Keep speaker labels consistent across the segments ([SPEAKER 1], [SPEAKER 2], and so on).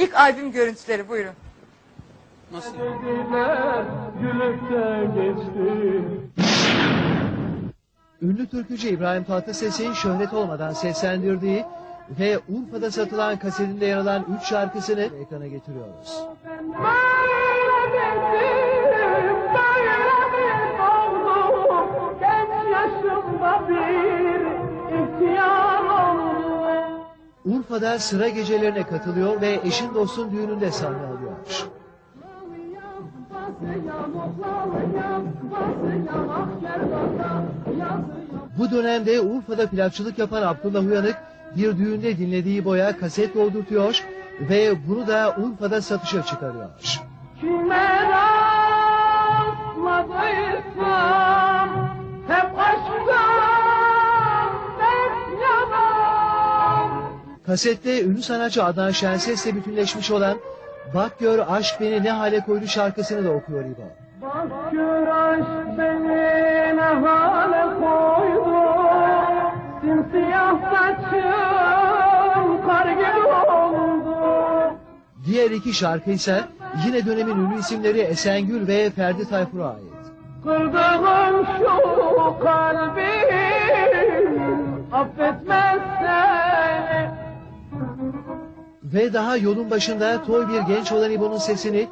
[SPEAKER 1] İlk albüm görüntüleri buyurun.
[SPEAKER 2] Nasıl?
[SPEAKER 3] Ünlü türkücü İbrahim Tatlıses'in şöhret olmadan seslendirdiği ve Urfa'da satılan kasetinde yer alan 3 şarkısını ekrana getiriyoruz. Urfa'da sıra gecelerine katılıyor ve eşin dostun düğününde sahne alıyor. Bu dönemde Urfa'da plakçılık yapan Abdullah Uyanık bir düğünde dinlediği boya kaset doldurtuyor ve bunu da Urfa'da satışa çıkarıyor.
[SPEAKER 4] Kime rastladıysam hep aşktan dert yanar.
[SPEAKER 3] Kasette ünlü sanatçı Adnan Şenses'le bütünleşmiş olan Bak Gör Aşk Beni Ne Hale Koydu şarkısını da okuyor İbo.
[SPEAKER 4] Bak gör aşk beni ne hale koydu, simsiyah saçım kar gibi oldu.
[SPEAKER 3] Diğer iki şarkı ise yine dönemin ünlü isimleri Esengül ve Ferdi Tayfur'a ait.
[SPEAKER 4] Kırdığım şu kalbi affetmez seni.
[SPEAKER 3] Ve daha yolun başında toy bir genç olan İbo'nun sesini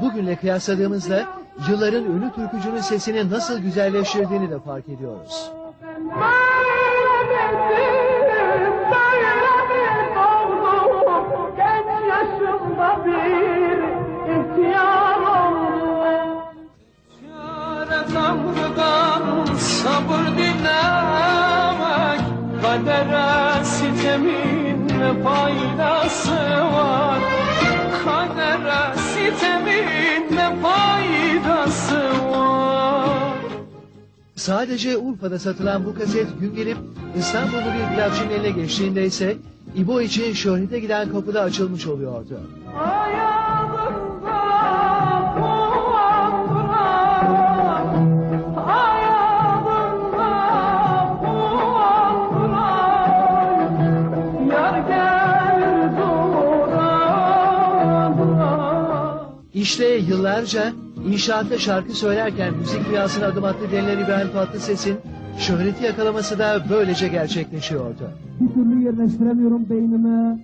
[SPEAKER 3] bugünle kıyasladığımızda yılların ünlü türkücünün sesini nasıl güzelleştirdiğini de fark ediyoruz.
[SPEAKER 4] Böyle bir doğdum, genç yaşımda bir ihtiyar oldum. Çare Tanrı'dan sabır dilemek, kadere sitemin ne faydası var? Kadere sitemin ne faydası var?
[SPEAKER 3] Sadece Urfa'da satılan bu kaset gün gelip İstanbul'lu bir plakçının eline geçtiğinde ise İbo için şöhrete giden kapıda açılmış oluyordu.
[SPEAKER 4] Ayağımda puandılar, ayağımda puandılar, yar gelir duradılar.
[SPEAKER 3] İşte yıllarca inşaatta şarkı söylerken müzik dünyasına adım attı denilen İbrahim Tatlıses'in şöhreti yakalaması da böylece gerçekleşiyordu.
[SPEAKER 5] Bir türlü yerleştiremiyorum beynime.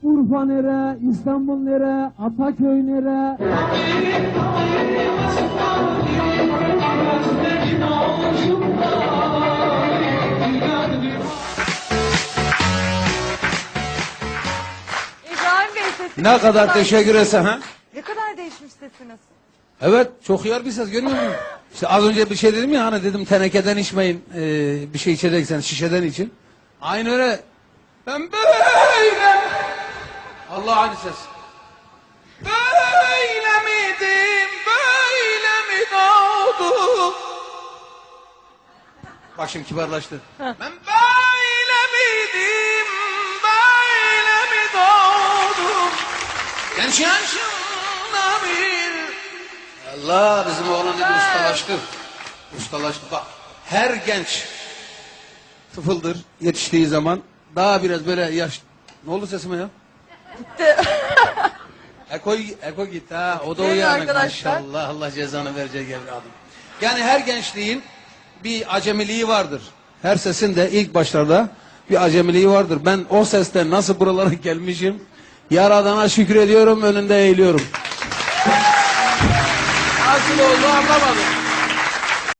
[SPEAKER 5] Urfa nere, İstanbul nere, Ataköy nere?
[SPEAKER 1] İbrahim Bey sesiniz
[SPEAKER 2] Ne kadar teşekkür etsem ha?
[SPEAKER 1] Ne kadar değişmiş sesiniz.
[SPEAKER 2] Evet, çok yar bir ses, görmüyor musun? İşte az önce bir şey dedim ya, hani dedim tenekeden içmeyin, bir şey içecekseniz şişeden için. Aynı öyle. Ben böyle. Allah aynı ses. Böyle miydim, böyle mi doğdum? Bak şimdi kibarlaştı. Ben böyle miydim, böyle mi doğdum? Genç yaşımda bir... Allah, bizim oğlan dedi ustalaştı. Ustalaştı. Bak, her genç tıfıldır yetiştiği zaman daha biraz böyle yaş... Ne oldu sesime ya?
[SPEAKER 1] Gitti.
[SPEAKER 2] Eko gitti ha. O da
[SPEAKER 1] Değil mi
[SPEAKER 2] uyanık
[SPEAKER 1] arkadaşlar?
[SPEAKER 2] maşallah. Allah cezanı verecek evladım. Yani her gençliğin bir acemiliği vardır. Her sesin de ilk başlarda bir acemiliği vardır. Ben o sesten nasıl buralara gelmişim? Yaradan'a şükür ediyorum, önünde eğiliyorum. Nasıl oldu anlamadım.